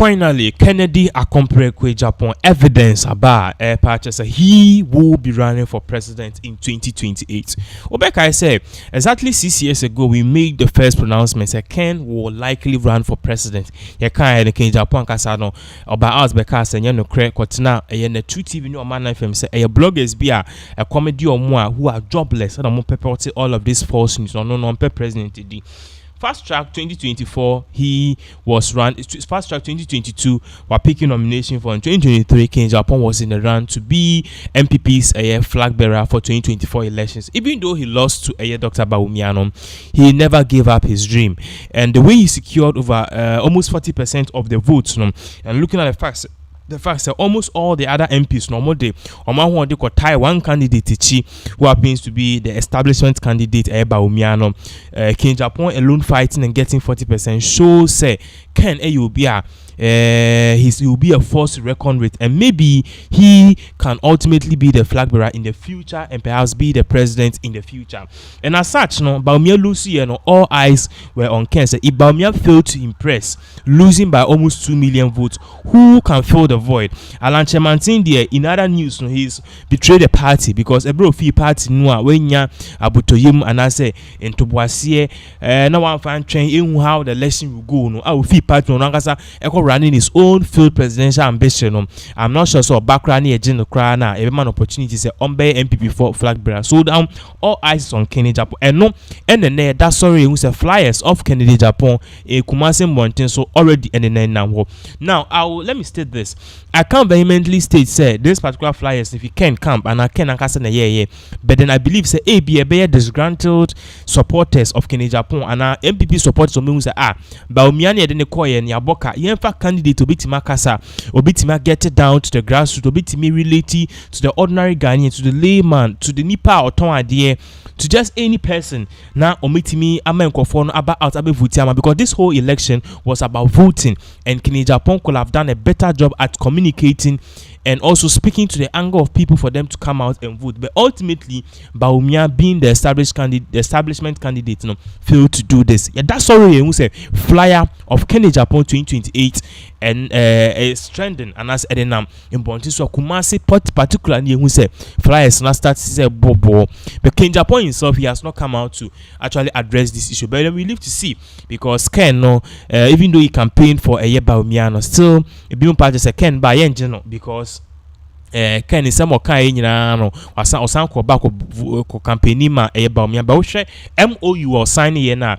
finally, Kennedy accompanied Agyapong evidence about purchase he will be running for president in 2028. Obeka, I said exactly 6 years ago we made the first pronouncement that Ken will likely run for president. You can't Agyapong kasano about us because you know correct now the two TV no man FM say a bloggers be a comedy or more who are jobless and more pepper all of this false news no president today. Fast track 2024, he was run. Fast track 2022, were picking nomination for. In 2023, Agyapong was in the run to be MPP's flag bearer for 2024 elections. Even though he lost to Dr. Bawumia, he never gave up his dream. And the way he secured over almost 40% of the votes, and looking at the facts that almost all the other MPs normally they could tie one candidate who happens to be the establishment candidate Bawumia. Agyapong alone fighting and getting 40% shows say Ken will be a he will be a force to reckon with, and maybe he can ultimately be the flag bearer in the future and perhaps be the president in the future. And as such, Bawumia losing, all eyes were on Ken. So if Bawumia failed to impress, losing by almost 2 million votes, who can fill the void? Alan Chemantin there in other news, he's betrayed the party because a bro fee party no when ya abutoyim and I say in Toboasie no one find train in how the election will go. No, I will fee party no running his own field presidential ambition. I'm not sure so background here general cry now every man opportunity say Ombe MPP for flag bearer. So down all eyes on Agyapong and no and then that sorry who say flyers of Agyapong a Kumasi Environs so already and then now let me state this. I can't vehemently state say this particular flyers if you can camp and I can yeah but then I believe say be disgruntled supporters of Agyapong and MPP supporters of me say Bawumia ne de call ye Yaboka yenfa candidate obitima kasa obitima get it down to the grassroots obitimi relate to the ordinary Ghanaian, to the layman, to the nipa oton ade, to just any person na omitimi amenkofo no aba out abe vote because this whole election was about voting and Agyapong could have done a better job at communicating and also speaking to the anger of people for them to come out and vote. But ultimately, Bawumia being the establishment candidate, failed to do this. Yeah, that's already who say flyer of Agyapong 2028 and is trending and as Edenam in Bontiso Kumasi, particularly who say flyers not start to say bobo. But Agyapong himself, he has not come out to actually address this issue. But we live to see because Ken even though he campaigned for a year Bawumia, still a being part of Ken by general because Ken is some kind no osan ko back ko campaign ma Bawumia ba wo hwe MOU or sign here na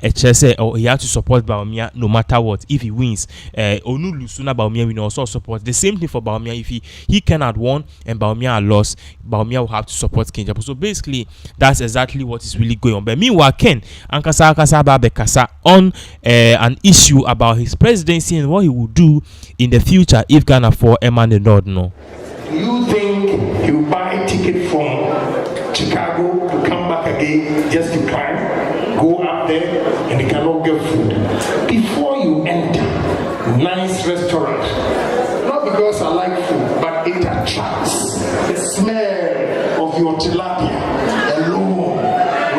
say he has to support Bawumia no matter what. If he wins onu lose na Bawumia will also support. The same thing for Bawumia. If he cannot won and Bawumia lost, Bawumia will have to support Agyapong. So basically that's exactly what is really going on. But meanwhile Ken ankasa ba be kasa on an issue about his presidency and what he will do in the future if Ghana for Emma the Nord no. Do you think you buy a ticket from Chicago to come back again just to climb, go up there and you cannot get food? Before you enter nice restaurant, not because I like food, but it attracts the smell of your tilapia alone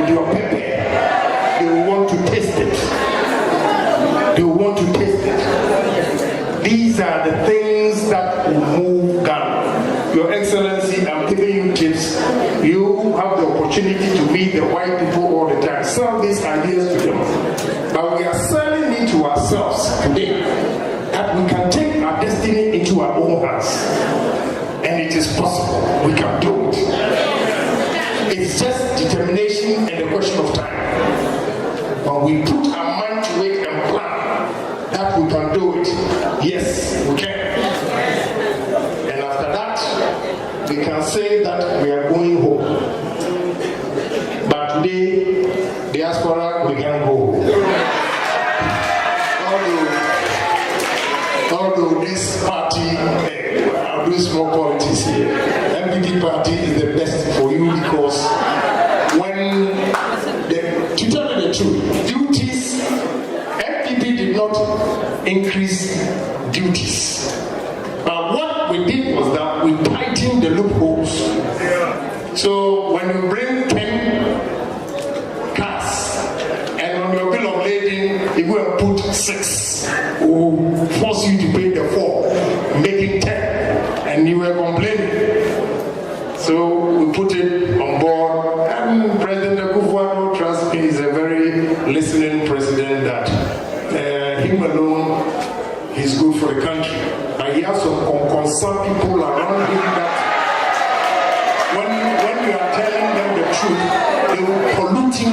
with your pepper. They want to taste it. They want to taste it. These are the things that will move Ghana. Your Excellency, I'm giving you tips. You have the opportunity to meet the white people all the time. Sell these ideas to them. But we are selling it to ourselves today that we can take our destiny into our own hands. And it is possible. We can do it. It's just determination and a question of time. When we put our mind to it and plan that we can do it, yes, we can. We can say that we are going home. But today, diaspora, we can go home. Although this party, I'll do small politics here. MPP party is the best for you because to tell you the truth, duties, MPP did not increase duties. But what we did was that we tightened the loopholes. So when you bring 10 cars and on your bill of lading you go and put 6 or force you to pay the 4, make it 10, and you were complaining. So we put it on board, and President Akufo-Addo, trust me, is a very listening president that him alone is good for the country. But he has some concerned people around him that when you are telling them the truth, they will pollute him.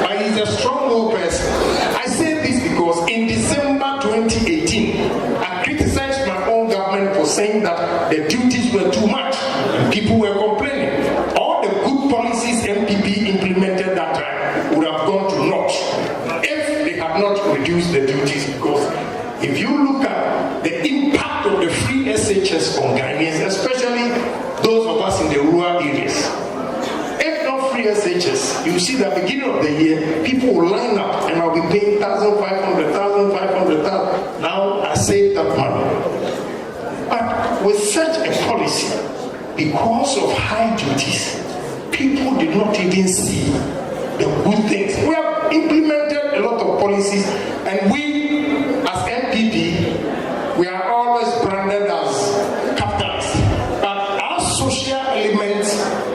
But he's a strong person. I say this because in December 2018, I criticized my own government for saying that the duties were too much and people were complaining. All the good policies MPP implemented that time would have gone to naught if they had not reduced the duties, because if you look at the impact of the free SHS on Ghanaians, especially those of us in the rural areas, if not free SHS, you see that beginning of the year, people will line up and I'll be paying 1,500, 1,500. Now I saved that money. But with such a policy, because of high duties, people did not even see the good things. We have implemented a lot of policies, and we, as MPP, we are always branded as capitalists. But our social element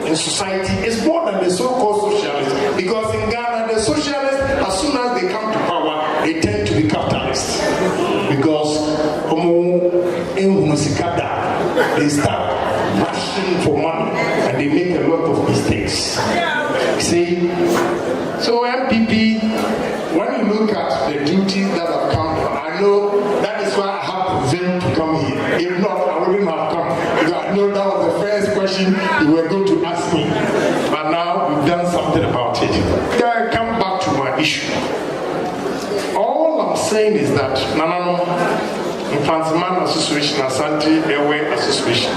in society is more than the so-called socialists. Because in Ghana, the socialists, as soon as they come to power, they tend to be capitalists. Because they start rushing for money and they make a lot of mistakes. See? So MPP, when you look at the duties that have come, I know that is why I have the zeal to come here. If not, I wouldn't have come. Because I know that was the first question you were going to ask me. But now we've done something about it. Then I come back to my issue. All I'm saying is that Nanano, Infantiman Association, Asante Airway Association,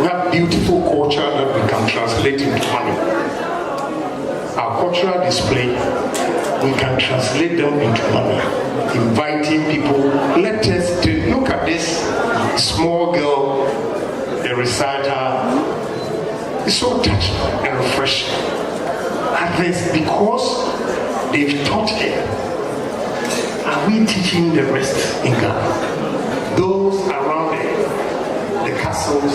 we have beautiful culture that we can translate into money. Our cultural display, we can translate them into money. Inviting people, let us look at this small girl, the reciter. It's so touching and refreshing. And it's because they've taught her. Are we teaching the rest in Ghana? Those around the castles,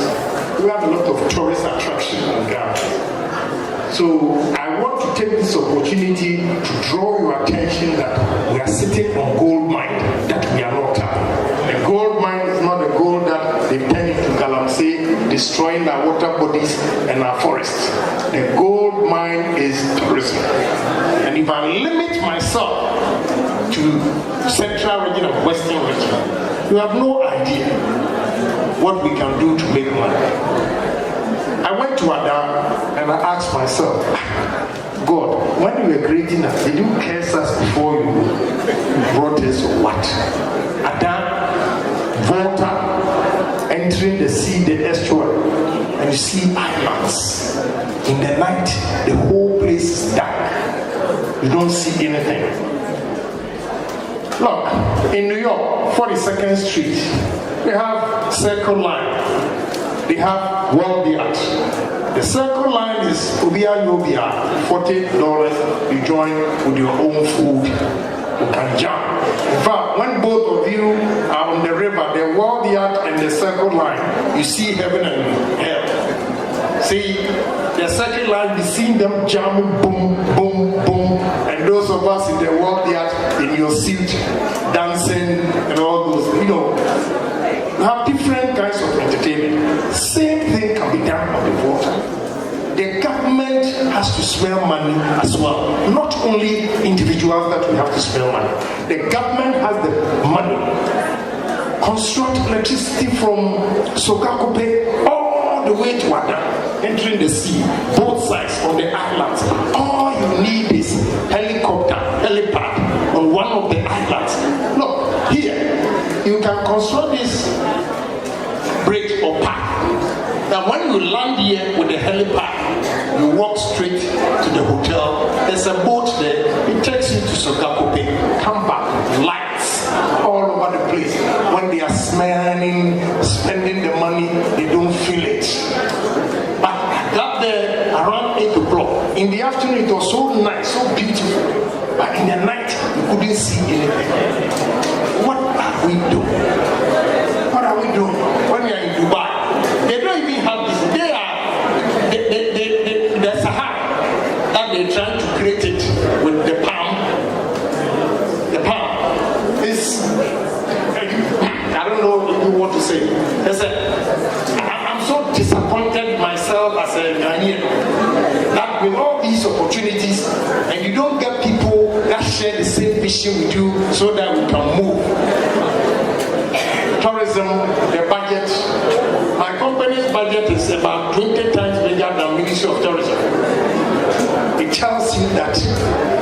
we have a lot of tourist attraction in Ghana. So I want to take this opportunity to draw your attention that we are sitting on gold mine that we are not having. The gold mine is not the gold that they turn into Galamsey, destroying our water bodies and our forests. The gold mine is tourism. And if I limit myself to central region of western region, you have no idea what we can do to make money. I went to Adam and I asked myself, God, when you were creating us, did you curse us before you brought us or what? Adam, Volta, entering the sea, the estuary, and you see islands. In the night, the whole place is dark. You don't see anything. Look, in New York, 42nd Street, they have Circle Line. They have World Art. The Circle Line is Ubia Yobia, $40. You join with your own food. You can jump. In fact, when both of you are on the river, the World Art and the Circle Line, you see heaven and hell. See, the Circle Line, you see them jamming, boom, boom, boom. And those of us in the World Art, in your suit, dancing and all those, you have different kinds of entertainment. Same thing can be done on the water. The government has to spend money as well. Not only individuals that we have to spend money. The government has the money. Construct electricity from Sokakope all the way to Ada, entering the sea, both sides of the islands. All you need is helicopter, helipad on one of the islands. Look, here, you can construct this bridge or park. Now when you land here with the helipad, you walk straight to the hotel. There's a boat there. It takes you to Sokakope. Come back, lights all over the place. When they are smiling, spending the money, they don't feel it. But I got there around 8 o'clock. In the afternoon, it was so nice, so beautiful. But in the night, you couldn't see anything. What are we doing? are we doing? When we are in Dubai, they don't even have this. The Sahara that they're trying to create it with the palm. The palm is, I don't know what to say. I'm so disappointed myself as a Ghanaian that with all these opportunities and you don't get people that share the same vision with you so that we can move. Tourism, the budget, my company's budget is about 20 times bigger than Ministry of Tourism. It tells you that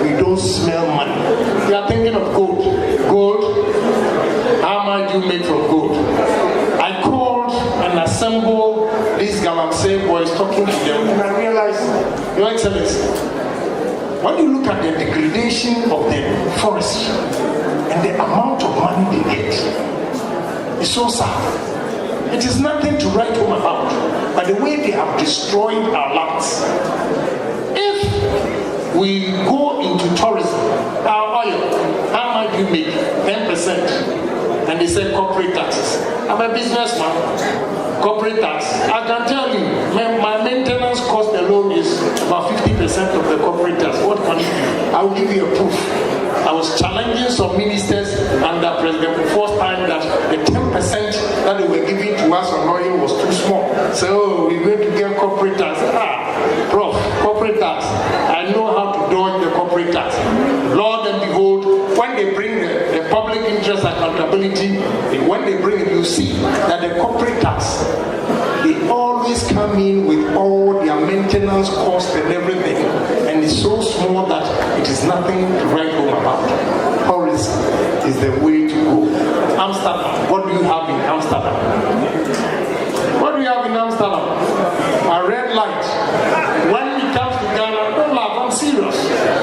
we don't smell money. You are thinking of gold. Gold, how much do you make from gold? I called and assembled these Galamsey boys talking to them, and I realized, Your Excellency, when you look at the degradation of the forest and the amount of money they get, it's so sad. It is nothing to write home about, but the way they have destroyed our lands. If we go into tourism, our oil, how much do you make? 10%. And they say corporate taxes. I'm a businessman. Corporate tax. I can tell you, my maintenance cost alone is about 50% of the corporate tax. What can you do? I will give you a proof. I was challenging some ministers under President Kufuor's time that the 10% that they were giving to us on oil was too small. So we're going to get corporate tax. Prof, corporate tax. I know how to dodge the corporate tax. Lord and behold, when they bring the public interest accountability, when they bring it, you see that the corporate tax, they always come in with all their maintenance costs and everything, and it's so small that it is nothing to write home about. Tourism is the way to go. Amsterdam, what do you have in Amsterdam? What do you have in Amsterdam? A red light. When it comes to Ghana, don't laugh, I'm serious.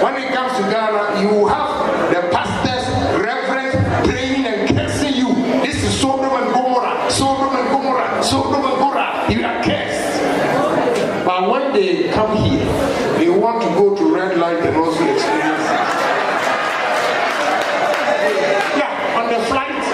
When it comes to Ghana, you have the pastors, reverends, praying and cursing you. This is Sodom and Gomorrah, Sodom and Gomorrah, Sodom and Gomorrah. You are cursed. But when they come here, they want to go to red light and also experience. Yeah, on the flight,